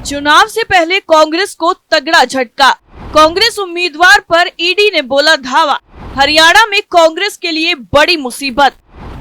चुनाव से पहले कांग्रेस को तगड़ा झटका। कांग्रेस उम्मीदवार पर ईडी ने बोला धावा। हरियाणा में कांग्रेस के लिए बड़ी मुसीबत।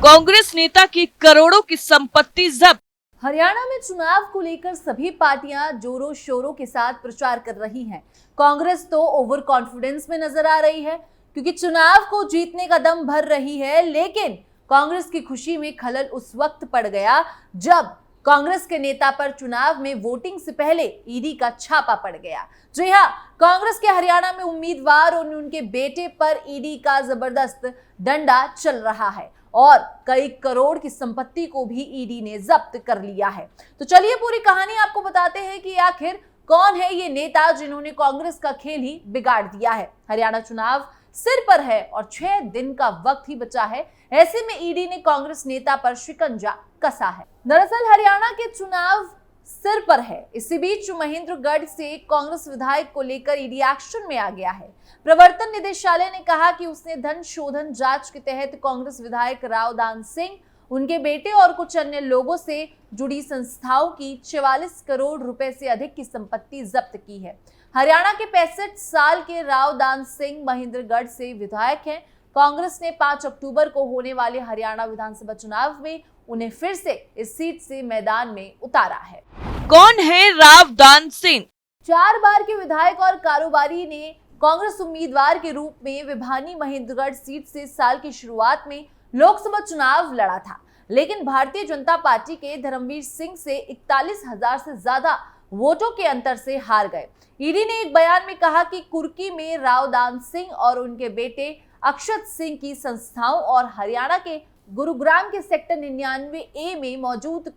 कांग्रेस नेता की करोड़ों की संपत्ति जब्त। हरियाणा में चुनाव को लेकर सभी पार्टियां जोरों शोरों के साथ प्रचार कर रही हैं। कांग्रेस तो ओवर कॉन्फिडेंस में नजर आ रही है क्योंकि चुनाव को जीतने का दम भर रही है, लेकिन कांग्रेस की खुशी में खलल उस वक्त पड़ गया जब कांग्रेस के नेता पर चुनाव में वोटिंग से पहले ईडी का छापा पड़ गया। जी हां, कांग्रेस के हरियाणा में उम्मीदवार और उनके बेटे पर ईडी का जबरदस्त डंडा चल रहा है और कई करोड़ की संपत्ति को भी ईडी ने जब्त कर लिया है। तो चलिए पूरी कहानी आपको बताते हैं कि आखिर कौन है ये नेता जिन्होंने कांग्रेस का खेल ही बिगाड़ दिया है। हरियाणा चुनाव सिर पर है और 6 दिन का वक्त ही बचा है। ऐसे में ईडी ने कांग्रेस नेता पर शिकंजा कसा है। दरअसल हरियाणा के चुनाव सिर पर है। इसी बीच महेंद्रगढ़ से कांग्रेस विधायक को लेकर ईडी एक्शन में आ गया है। प्रवर्तन निदेशालय ने कहा कि उसने धन शोधन जांच के तहत कांग्रेस विधायक राव दान सिंह, उनके बेटे और कुछ अन्य लोगों से जुड़ी संस्थाओं की 44 करोड़ रुपए से अधिक की संपत्ति जब्त की है। हरियाणा के 65 साल के राव दान सिंह महेंद्रगढ़ से विधायक हैं। कांग्रेस ने 5 अक्टूबर को होने वाले हरियाणा विधानसभा चुनाव में उन्हें फिर से इस सीट से मैदान में उतारा है। कौन है राव दान सिंह? 4 बार के विधायक और कारोबारी ने कांग्रेस उम्मीदवार के रूप में विभानी महेंद्रगढ़ सीट से साल की शुरुआत में लोकसभा चुनाव लड़ा था, लेकिन भारतीय जनता पार्टी के धर्मवीर सिंह से 41,000 से ज्यादा वोटों के अंतर से हार गए। ईडी ने एक बयान में कहा कि कुर्की में राव दान सिंह और उनके बेटे अक्षत सिंह की संस्थाओं और हरियाणा के गुरुग्राम के सेक्टर 99A में मौजूद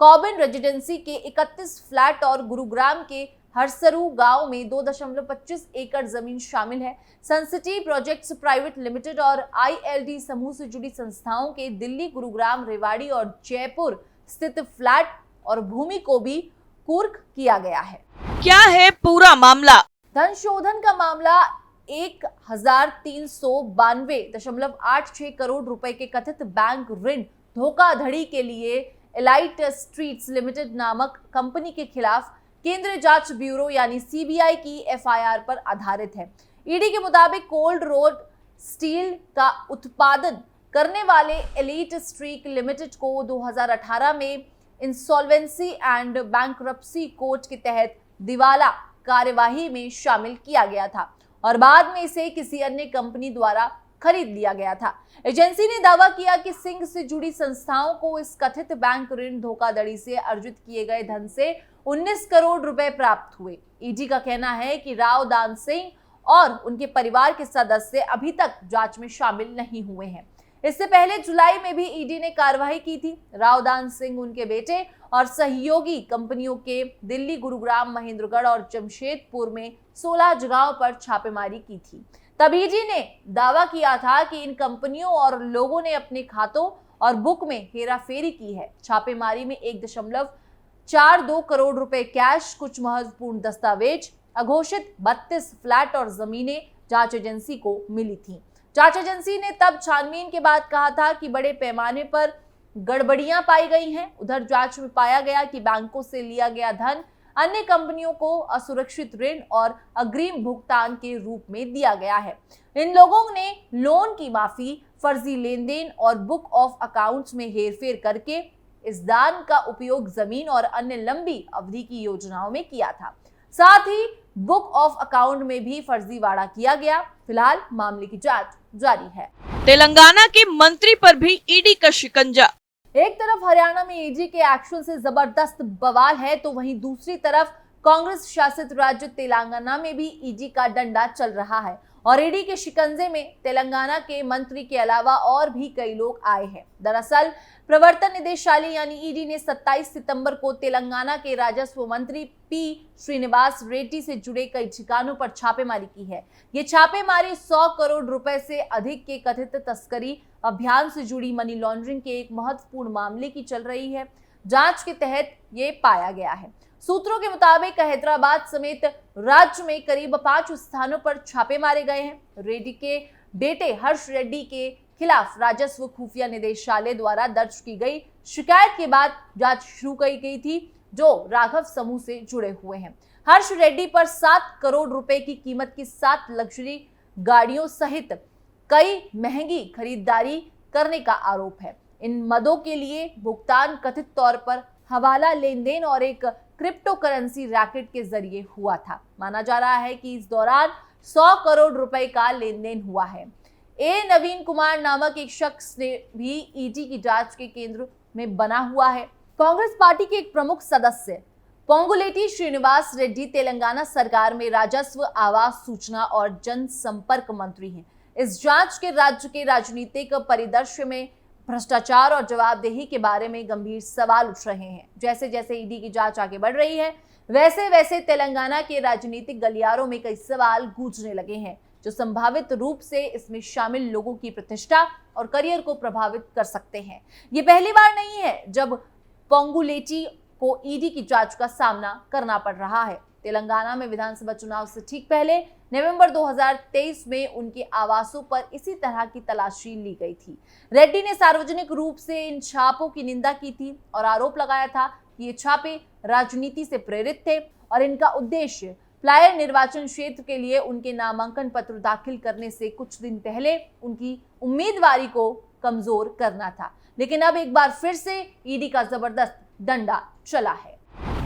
कॉबिन रेजिडेंसी के 31 फ्लैट और गुरुग्राम के हरसरू गांव में 2.25 एकड़ जमीन शामिल है। सनसिटी प्रोजेक्ट्स प्राइवेट लिमिटेड और ILD समूह से जुड़ी संस्थाओं के दिल्ली, गुरुग्राम, रेवाड़ी और जयपुर स्थित फ्लैट और भूमि को भी कुर्क किया गया है। क्या है पूरा मामला? धन शोधन का मामला 1392.86 करोड़ रुपए के कथित बैंक ऋण धोखाधड़ी के लिए एलाइट स्ट्रीट्स लिमिटेड नामक कंपनी के खिलाफ केंद्रीय जांच ब्यूरो यानी CBI की FIR पर आधारित है। ईडी के मुताबिक कोल्ड रोड स्टील का उत्पादन करने वाले एलाइट स्ट्रीट लिमिटेड को 2018 में इंसॉल्वेंसी एंड बैंकरप्सी कोड के तहत दिवाला कार्यवाही में शामिल किया गया था और बाद में इसे किसी अन्य कंपनी द्वारा खरीद लिया गया था। एजेंसी ने दावा किया कि सिंह से जुड़ी संस्थाओं को इस कथित बैंक ऋण धोखाधड़ी से अर्जित किए गए धन से 19 करोड़ रुपए प्राप्त हुए। ईडी का कहना है कि राव दान सिंह और उनके परिवार के सदस्य अभी तक जांच में शामिल नहीं हुए हैं। इससे पहले जुलाई में भी ईडी ने कार्रवाई की थी। राव दान सिंह, उनके बेटे और सहयोगी कंपनियों के दिल्ली, गुरुग्राम, महेंद्रगढ़ और जमशेदपुर में 16 जगहों पर छापेमारी की थी। तब ईडी ने दावा किया था कि इन कंपनियों और लोगों ने अपने खातों और बुक में हेराफेरी की है। छापेमारी में 1.42 करोड़ रुपए कैश, कुछ महत्वपूर्ण दस्तावेज, अघोषित 32 फ्लैट और जमीनें जांच एजेंसी को मिली थी। जांच एजेंसी ने तब छानबीन के बाद कहा था कि बड़े पैमाने पर गड़बड़ियां पाई गई हैं। उधर जांच में पाया गया कि बैंकों से लिया गया धन अन्य कंपनियों को असुरक्षित ऋण और अग्रिम भुगतान के रूप में दिया गया है। इन लोगों ने लोन की माफी, फर्जी लेन देन और बुक ऑफ अकाउंट्स में हेरफेर करके इस दान का उपयोग जमीन और अन्य लंबी अवधि की योजनाओं में किया था। साथ ही बुक ऑफ अकाउंट में भी फर्जीवाड़ा किया गया। फिलहाल मामले की जांच जारी है। तेलंगाना के मंत्री पर भी ईडी का शिकंजा। एक तरफ हरियाणा में ईडी के एक्शन से जबरदस्त बवाल है, तो वहीं दूसरी तरफ कांग्रेस शासित राज्य तेलंगाना में भी ईडी का डंडा चल रहा है और ईडी के शिकंजे में तेलंगाना के मंत्री के अलावा और भी कई लोग आए हैं। दरअसल प्रवर्तन निदेशालय यानी ईडी ने 27 सितंबर को तेलंगाना के राजस्व मंत्री P. श्रीनिवास रेड्डी से जुड़े कई ठिकानों पर छापेमारी की है। ये छापेमारी 100 करोड़ रुपए से अधिक के कथित तस्करी अभियान से जुड़ी मनी लॉन्ड्रिंग के एक महत्वपूर्ण मामले की चल रही है। जांच के तहत ये पाया गया है। सूत्रों के मुताबिक हैदराबाद समेत राज्य में करीब 5 स्थानों पर छापे मारे गए हैं। रेड्डी के बेटे हर्ष रेड्डी के खिलाफ राजस्व खुफिया निदेशालय द्वारा दर्ज की गई शिकायत के बाद जांच शुरू की गई थी। जो राघव समूह से जुड़े हुए हैं। हर्ष रेड्डी पर 7 करोड़ रुपए की कीमत की 7 लग्जरी गाड़ियों सहित कई महंगी खरीदारी करने का आरोप है। इन मदों के लिए भुगतान कथित तौर पर हवाला लेन देन और एक क्रिप्टो करेंसी रैकेट के जरिए हुआ था। माना जा रहा है कि इस दौरान 100 करोड़ रुपए का लेन देन हुआ है। नवीन कुमार नामक एक शख्स ने भी ईडी की जांच के केंद्र में बना हुआ है। कांग्रेस पार्टी के एक प्रमुख सदस्य पोंगुलेटी श्रीनिवास रेड्डी तेलंगाना सरकार में राजस्व, आवास, सूचना और जनसंपर्क मंत्री हैं। इस जांच के राज्य के राजनीतिक परिदृश्य में भ्रष्टाचार और जवाबदेही के बारे में गंभीर सवाल उठ रहे हैं। जैसे जैसे ईडी की जांच आगे बढ़ रही है, वैसे वैसे तेलंगाना के राजनीतिक गलियारों में कई सवाल गूंजने लगे हैं, जो संभावित रूप से इसमें शामिल लोगों की प्रतिष्ठा और करियर को प्रभावित कर सकते हैं। ये पहली बार नहीं है जब पोंगुलेटी को ईडी की जांच का सामना करना पड़ रहा है। तेलंगाना में विधानसभा चुनाव से ठीक पहले नवंबर 2023 में उनके आवासों पर इसी तरह की तलाशी ली गई थी। रेड्डी ने सार्वजनिक रूप से इन छापों की निंदा की थी और आरोप लगाया था कि ये छापे राजनीति से प्रेरित थे और इनका उद्देश्य प्लायर निर्वाचन क्षेत्र के लिए उनके नामांकन पत्र दाखिल करने से कुछ दिन पहले उनकी उम्मीदवारी को कमजोर करना था। लेकिन अब एक बार फिर से ईडी का जबरदस्त डंडा चला है।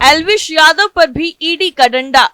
एल्विश यादव पर भी ईडी का डंडा।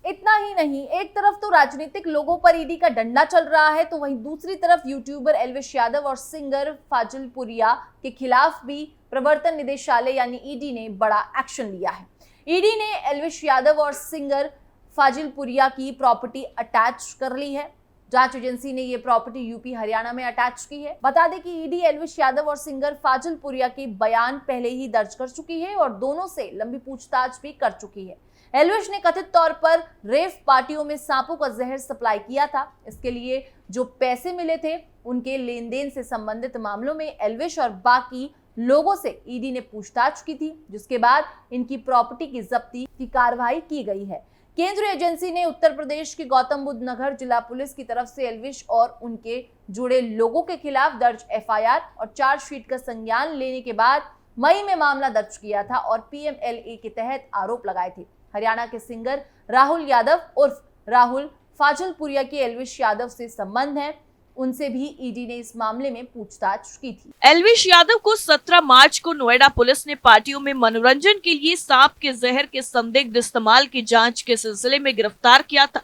इतना ही नहीं, एक तरफ तो राजनीतिक लोगों पर ईडी का डंडा चल रहा है, तो वहीं दूसरी तरफ यूट्यूबर एल्विश यादव और सिंगर फाजिलपुरिया के खिलाफ भी प्रवर्तन निदेशालय यानी ईडी ने बड़ा एक्शन लिया है। ईडी ने एल्विश यादव और सिंगर फाजिलपुरिया की प्रॉपर्टी अटैच कर ली है। जांच एजेंसी ने ये प्रॉपर्टी यूपी हरियाणा में अटैच की है। बता दें कि ईडी एल्विश यादव और सिंगर फाजिलपुरिया के बयान पहले ही दर्ज कर चुकी है और दोनों से लंबी पूछताछ भी कर चुकी है। एल्विश ने कथित तौर पर रेव पार्टियों में सांपों का जहर सप्लाई किया था। इसके लिए जो पैसे मिले थे उनके लेन देन से संबंधित मामलों में एल्विश और बाकी लोगों से ईडी ने पूछताछ की थी, जिसके बाद इनकी प्रॉपर्टी की जब्ती की कार्रवाई की गई है। केंद्रीय एजेंसी ने उत्तर प्रदेश के गौतम बुद्ध नगर जिला पुलिस की तरफ से एल्विश और उनके जुड़े लोगों के खिलाफ दर्ज एफआईआर और चार्जशीट का संज्ञान लेने के बाद मई में मामला दर्ज किया था और पीएमएलए के तहत आरोप लगाए थे। हरियाणा के सिंगर राहुल यादव उर्फ राहुल फाजिलपुरिया के एल्विश यादव से संबंध है, उनसे भी ईडी ने इस मामले में पूछताछ की थी। एल्विश यादव को 17 मार्च को नोएडा पुलिस ने पार्टियों में मनोरंजन के लिए सांप के जहर के संदिग्ध इस्तेमाल की जांच के सिलसिले में गिरफ्तार किया था।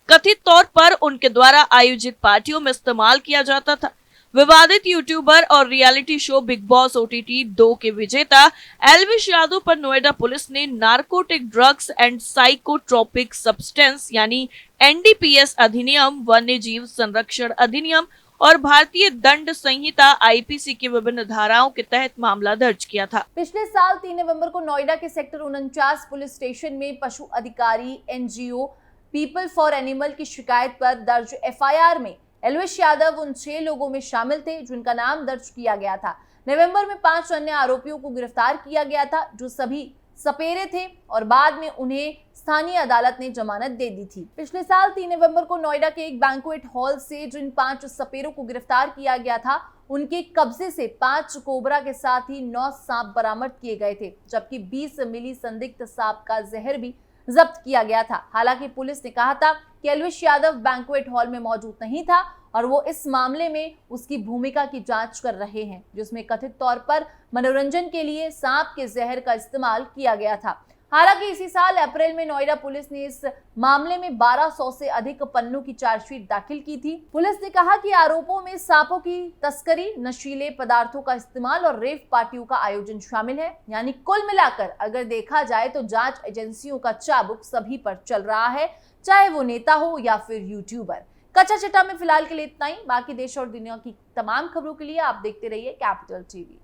कथित तौर पर उनके द्वारा आयोजित पार्टियों में इस्तेमाल किया जाता था। विवादित यूट्यूबर और reality show big boss OTT 2 के विजेता एल्विश यादव पर नोएडा पुलिस ने narcotic drugs and psychotropic substance यानी NDPS अधिनियम, वन्य जीव संरक्षण अधिनियम और भारतीय दंड संहिता IPC की विभिन्न धाराओं के तहत मामला दर्ज किया था। पिछले साल 3 नवंबर को नोएडा के सेक्टर 49 पुलिस स्टेशन में पशु अधिकारी NGO पीपल फॉर एनिमल की शिकायत पर दर्ज एफआईआर में एल्विश यादव उन 6 लोगों में शामिल थे जिनका नाम दर्ज किया गया था। नवंबर में 5 अन्य आरोपियों को गिरफ्तार किया गया था जो सभी सपेरे थे और बाद में उन्हें स्थानीय अदालत ने जमानत दे दी थी। पिछले साल 3 नवंबर को नोएडा के एक बैंक्वेट हॉल से जिन 5 सपेरों को गिरफ्तार किया गया था उनके कब्जे से 5 कोबरा के साथ ही 9 सांप बरामद किए गए थे, जबकि 20 मिली संदिग्ध सांप का जहर भी जब्त किया गया था। हालांकि पुलिस ने कहा था कि एल्विश यादव बैंक्वेट हॉल में मौजूद नहीं था और वो इस मामले में उसकी भूमिका की जांच कर रहे हैं, जिसमें कथित तौर पर मनोरंजन के लिए सांप के जहर का इस्तेमाल किया गया था। हालांकि इसी साल अप्रैल में नोएडा पुलिस ने इस मामले में 1200 से अधिक पन्नों की चार्जशीट दाखिल की थी। पुलिस ने कहा कि आरोपों में सांपों की तस्करी, नशीले पदार्थों का इस्तेमाल और रेव पार्टियों का आयोजन शामिल है। यानी कुल मिलाकर अगर देखा जाए तो जांच एजेंसियों का चाबुक सभी पर चल रहा है, चाहे वो नेता हो या फिर यूट्यूबर। कच्चा चिट्ठा में फिलहाल के लिए इतना ही। बाकी देश और दुनिया की तमाम खबरों के लिए आप देखते रहिए कैपिटल टीवी।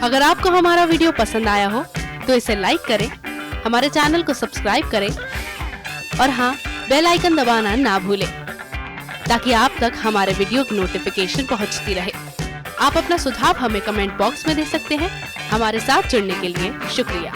अगर आपको हमारा वीडियो पसंद आया हो तो इसे लाइक करें, हमारे चैनल को सब्सक्राइब करें और हाँ, बेल आइकन दबाना ना भूलें ताकि आप तक हमारे वीडियो की नोटिफिकेशन पहुंचती रहे। आप अपना सुझाव हमें कमेंट बॉक्स में दे सकते हैं। हमारे साथ जुड़ने के लिए शुक्रिया।